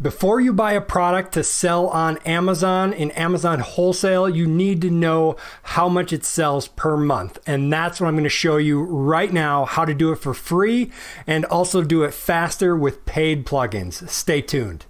Before you buy a product to sell on Amazon, in Amazon wholesale, you need to know how much it sells per month. And that's what I'm going to show you right now, how to do it for free and also do it faster with paid plugins. Stay tuned.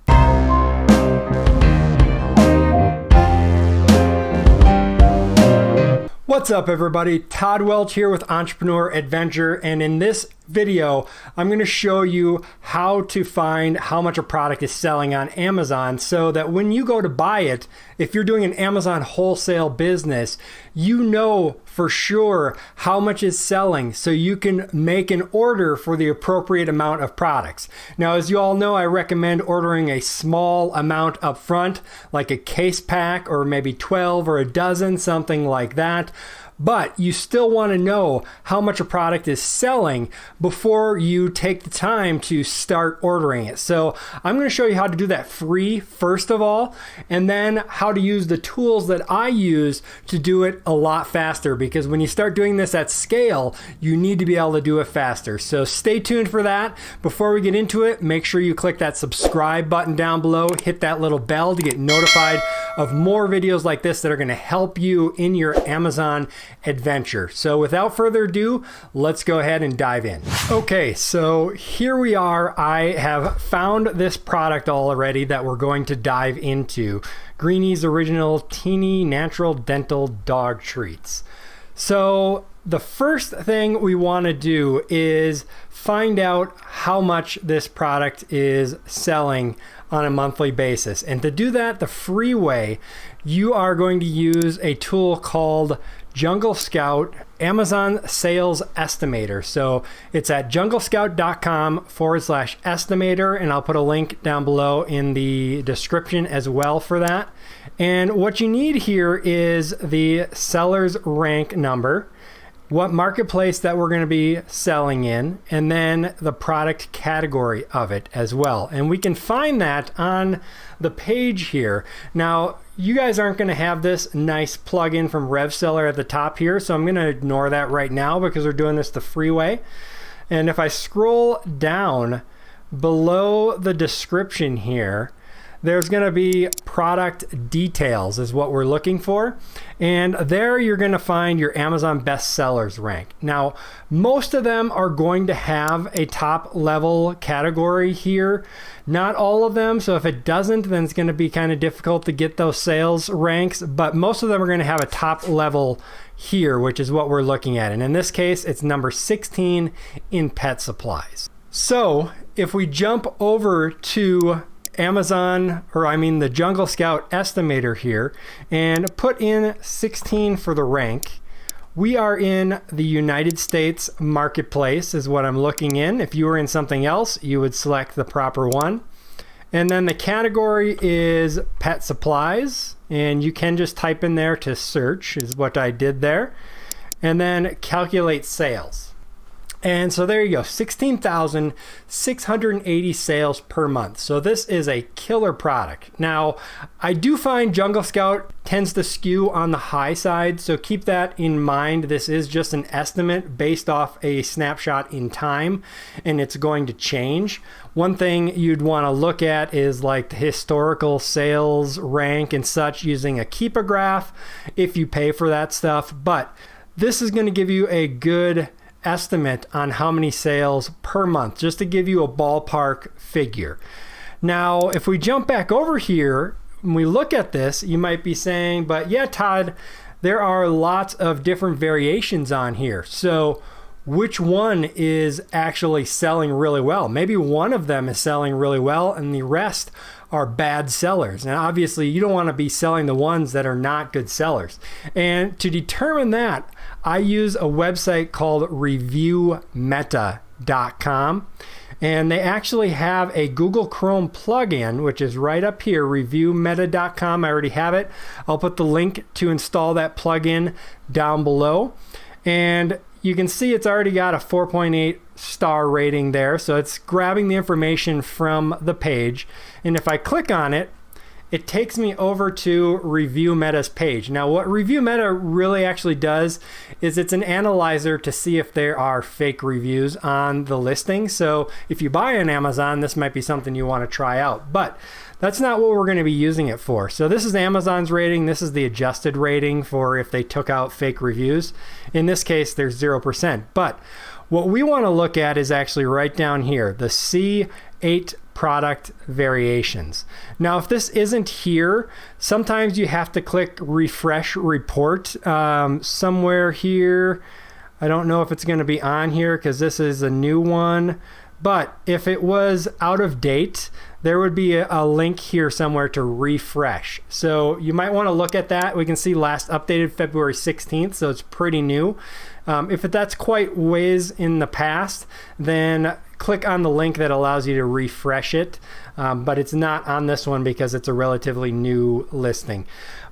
What's up, everybody? Todd Welch here with Entrepreneur Adventure, and in this video I'm going to show you how to find how much a product is selling on Amazon so that when you go to buy it, if you're doing an Amazon wholesale business, you know for sure how much is selling so you can make an order for the appropriate amount of products. Now, as you all know, I recommend ordering a small amount up front, like a case pack or maybe 12 or a dozen, something like that. But you still want to know how much a product is selling before you take the time to start ordering it. So I'm going to show you how to do that free first of all, and then how to use the tools that I use to do it a lot faster, because when you start doing this at scale, you need to be able to do it faster. So stay tuned for that. Before we get into it, make sure you click that subscribe button down below, hit that little bell to get notified of more videos like this that are going to help you in your Amazon adventure. So without further ado, let's go ahead and dive in. Okay, so here we are. I have found this product already that we're going to dive into. Greenie's Original Teeny Natural Dental Dog Treats. So the first thing we want to do is find out how much this product is selling on a monthly basis. And to do that the free way, you are going to use a tool called Jungle Scout Amazon Sales Estimator. So it's at junglescout.com/estimator, and I'll put a link down below in the description as well for that. And what you need here is the seller's rank number, what marketplace that we're going to be selling in, and then the product category of it as well. And we can find that on the page here. Now, you guys aren't going to have this nice plugin from RevSeller at the top here, so I'm going to ignore that right now because we're doing this the free way. And if I scroll down below the description here, there's going to be product details is what we're looking for. And there you're going to find your Amazon bestsellers rank. Now, most of them are going to have a top level category here. Not all of them. So if it doesn't, then it's going to be kind of difficult to get those sales ranks. But most of them are going to have a top level here, which is what we're looking at. And in this case, it's number 16 in pet supplies. So if we jump over to the Jungle Scout Estimator here and put in 16 for the rank, we are in the United States marketplace is what I'm looking in. If you were in something else, you would select the proper one. And then the category is pet supplies, and you can just type in there to search is what I did there, and then calculate sales. And so there you go, 16,680 sales per month. So this is a killer product. Now, I do find Jungle Scout tends to skew on the high side, so keep that in mind. This is just an estimate based off a snapshot in time, and it's going to change. One thing you'd want to look at is like the historical sales rank and such using a Keepa graph if you pay for that stuff. But this is going to give you a good estimate on how many sales per month, just to give you a ballpark figure. Now, if we jump back over here, when we look at this, you might be saying, but yeah, Todd, there are lots of different variations on here. So which one is actually selling really well? Maybe one of them is selling really well and the rest are bad sellers. And obviously you don't want to be selling the ones that are not good sellers. And to determine that, I use a website called reviewmeta.com. And they actually have a Google Chrome plugin, which is right up here, reviewmeta.com. I already have it. I'll put the link to install that plugin down below. And you can see it's already got a 4.8 star rating there. So it's grabbing the information from the page. And if I click on it, it takes me over to Review Meta's page. Now what Review Meta really actually does is it's an analyzer to see if there are fake reviews on the listing. So if you buy on Amazon, this might be something you want to try out, but that's not what we're going to be using it for. So this is Amazon's rating. This is the adjusted rating for if they took out fake reviews. In this case, there's 0%. But what we want to look at is actually right down here, the C8 product variations. Now, if this isn't here, sometimes you have to click refresh report somewhere here. I don't know if it's going to be on here because this is a new one. But if it was out of date, there would be a link here somewhere to refresh. So you might want to look at that. We can see last updated February 16th, so it's pretty new. If that's quite ways in the past, then click on the link that allows you to refresh it. But it's not on this one because it's a relatively new listing.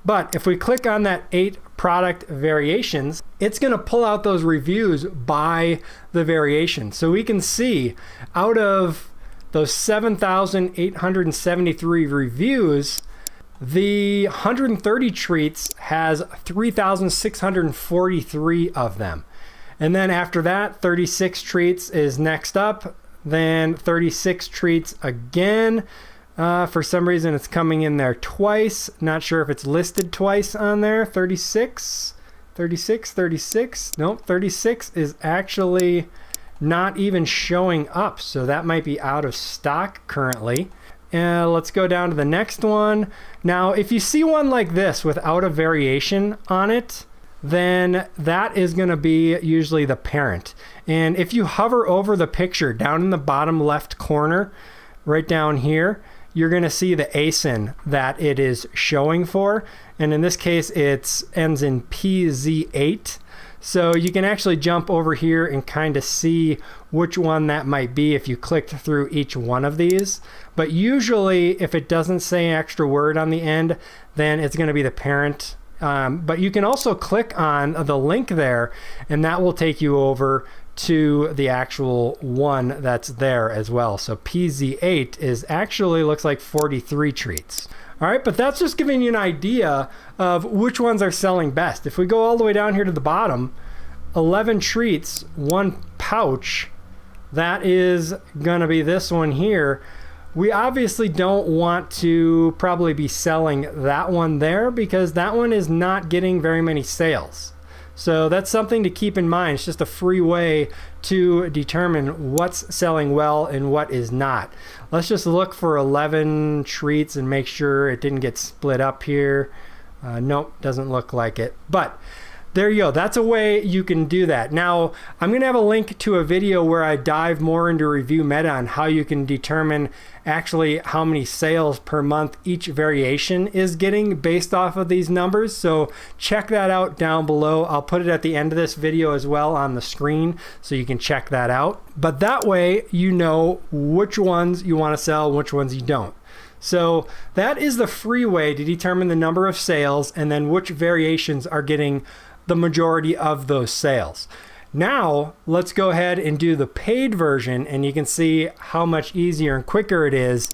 But if we click on that 8 product variations, it's going to pull out those reviews by the variation. So we can see out of those 7,873 reviews, the 130 treats has 3,643 of them. And then after that, 36 treats is next up, then 36 treats again. For some reason, it's coming in there twice. Not sure if it's listed twice on there. 36. Nope, 36 is actually not even showing up. So that might be out of stock currently. Let's go down to the next one. Now, if you see one like this without a variation on it, then that is going to be usually the parent. And if you hover over the picture down in the bottom left corner, right down here, you're going to see the ASIN that it is showing for. And in this case, it ends in PZ8. So you can actually jump over here and kind of see which one that might be if you clicked through each one of these. But usually, if it doesn't say an extra word on the end, then it's going to be the parent. But you can also click on the link there, and that will take you over to the actual one that's there as well. So PZ8 is actually looks like 43 treats. All right, but that's just giving you an idea of which ones are selling best. If we go all the way down here to the bottom, 11 treats, 1 pouch, that is gonna be this one here. We obviously don't want to probably be selling that one there because that one is not getting very many sales. So that's something to keep in mind. It's just a free way to determine what's selling well and what is not. Let's just look for 11 treats and make sure it didn't get split up here. Nope, doesn't look like it. But there you go. That's a way you can do that. Now, I'm going to have a link to a video where I dive more into Review Meta on how you can determine actually how many sales per month each variation is getting based off of these numbers. So check that out down below. I'll put it at the end of this video as well on the screen so you can check that out. But that way you know which ones you want to sell and which ones you don't. So that is the free way to determine the number of sales and then which variations are getting the majority of those sales. Now let's go ahead and do the paid version, and you can see how much easier and quicker it is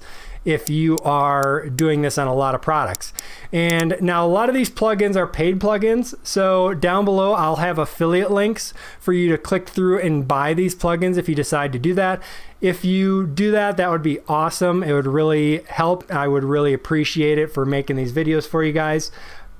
if you are doing this on a lot of products. And now a lot of these plugins are paid plugins, so down below I'll have affiliate links for you to click through and buy these plugins if you decide to do that. If you do that, that would be awesome. It would really help. I would really appreciate it for making these videos for you guys.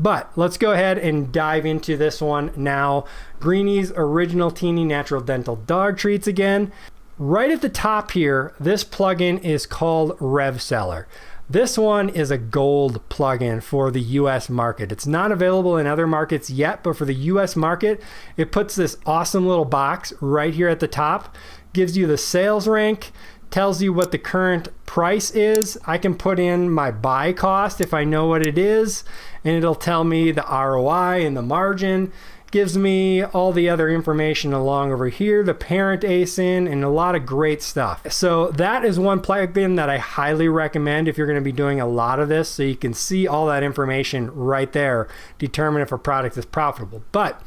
But let's go ahead and dive into this one now. Greenie's Original Teeny Natural Dental Dog Treats again. Right at the top here, this plugin is called RevSeller. This one is a gold plugin for the US market. It's not available in other markets yet, but for the US market, it puts this awesome little box right here at the top, gives you the sales rank, tells you what the current price is. I can put in my buy cost if I know what it is, and it'll tell me the ROI and the margin. Gives me all the other information along over here, the parent ASIN, and a lot of great stuff. So that is one plugin that I highly recommend if you're going to be doing a lot of this, so you can see all that information right there, determine if a product is profitable. But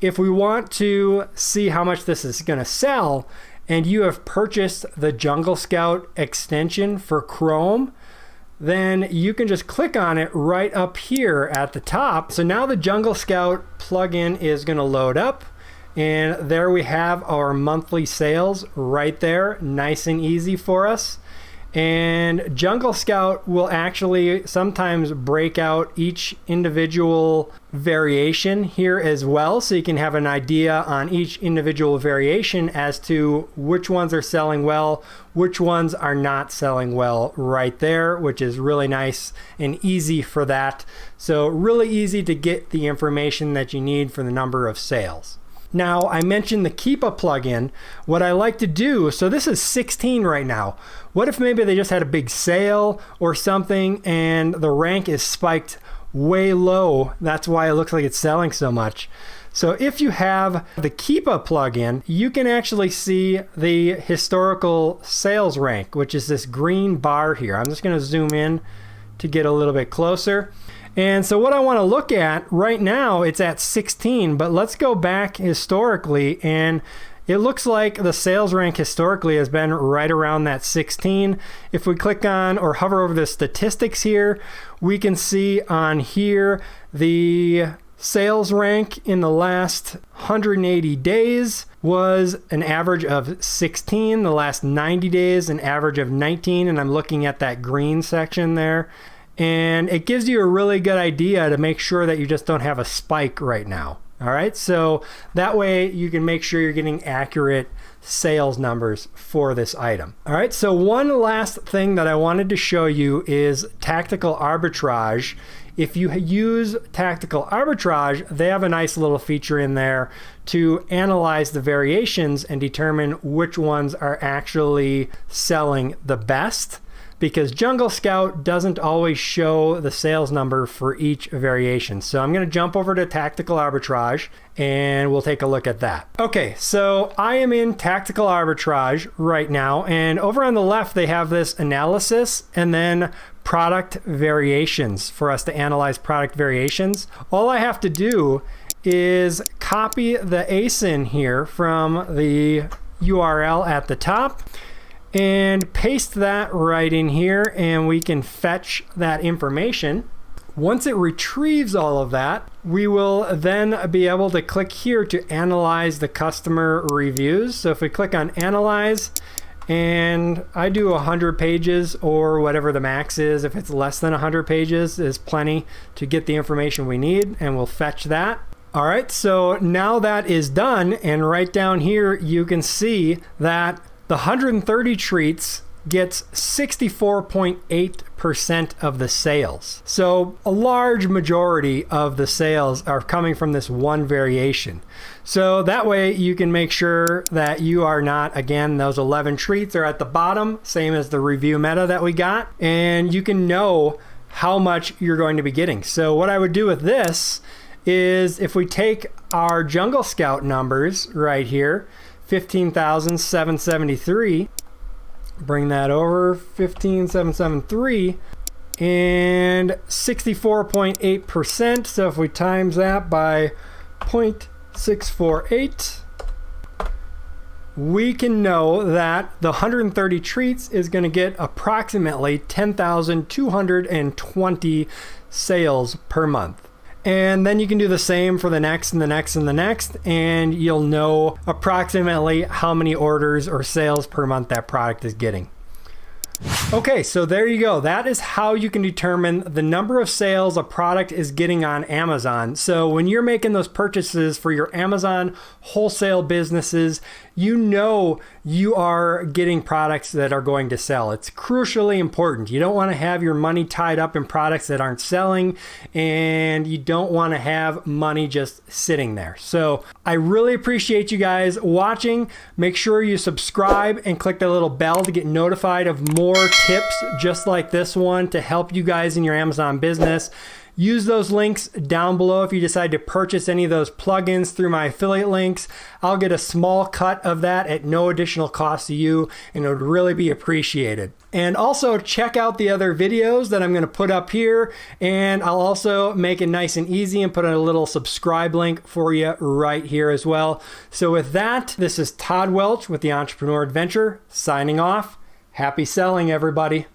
if we want to see how much this is going to sell, and you have purchased the Jungle Scout extension for Chrome, then you can just click on it right up here at the top. So now the Jungle Scout plugin is going to load up, and there we have our monthly sales right there, nice and easy for us. And Jungle Scout will actually sometimes break out each individual variation here as well, so you can have an idea on each individual variation as to which ones are selling well, which ones are not selling well right there, which is really nice and easy for that. So really easy to get the information that you need for the number of sales. Now, I mentioned the Keepa plugin. What I like to do, so this is 16 right now. What if maybe they just had a big sale or something and the rank is spiked way low? That's why it looks like it's selling so much. So if you have the Keepa plugin, you can actually see the historical sales rank, which is this green bar here. I'm just going to zoom in to get a little bit closer. And so what I want to look at right now, it's at 16, but let's go back historically, and it looks like the sales rank historically has been right around that 16. If we click on or hover over the statistics here, we can see on here the sales rank in the last 180 days was an average of 16. The last 90 days, an average of 19, and I'm looking at that green section there. And it gives you a really good idea to make sure that you just don't have a spike right now. All right, so that way you can make sure you're getting accurate sales numbers for this item. All right, so one last thing that I wanted to show you is tactical arbitrage. If you use tactical arbitrage, they have a nice little feature in there to analyze the variations and determine which ones are actually selling the best, because Jungle Scout doesn't always show the sales number for each variation. So I'm going to jump over to Tactical Arbitrage and we'll take a look at that. Okay, so I am in Tactical Arbitrage right now, and over on the left they have this analysis and then product variations for us to analyze product variations. All I have to do is copy the ASIN here from the URL at the top and paste that right in here, and we can fetch that information. Once it retrieves all of that, we will then be able to click here to analyze the customer reviews. So if we click on Analyze, and I do 100 pages or whatever the max is, if it's less than 100 pages is plenty to get the information we need, and we'll fetch that. All right, so now that is done, and right down here you can see that the 130 treats gets 64.8% of the sales. So a large majority of the sales are coming from this one variation. So that way you can make sure that you are not, again, those 11 treats are at the bottom, same as the review meta that we got, and you can know how much you're going to be getting. So what I would do with this is if we take our Jungle Scout numbers right here, 15,773, bring that over, 15,773, and 64.8%. So if we times that by 0.648, we can know that the 130 treats is going to get approximately 10,220 sales per month. And then you can do the same for the next and the next and the next, and you'll know approximately how many orders or sales per month that product is getting. Okay, so there you go. That is how you can determine the number of sales a product is getting on Amazon. So when you're making those purchases for your Amazon wholesale businesses, you know you are getting products that are going to sell. It's crucially important. You don't want to have your money tied up in products that aren't selling, and you don't want to have money just sitting there. So I really appreciate you guys watching. Make sure you subscribe and click the little bell to get notified of more tips just like this one to help you guys in your Amazon business. Use those links down below if you decide to purchase any of those plugins through my affiliate links. I'll get a small cut of that at no additional cost to you, and it would really be appreciated. And also check out the other videos that I'm going to put up here, and I'll also make it nice and easy and put a little subscribe link for you right here as well. So with that, this is Todd Welch with the Entrepreneur Adventure signing off. Happy selling, everybody.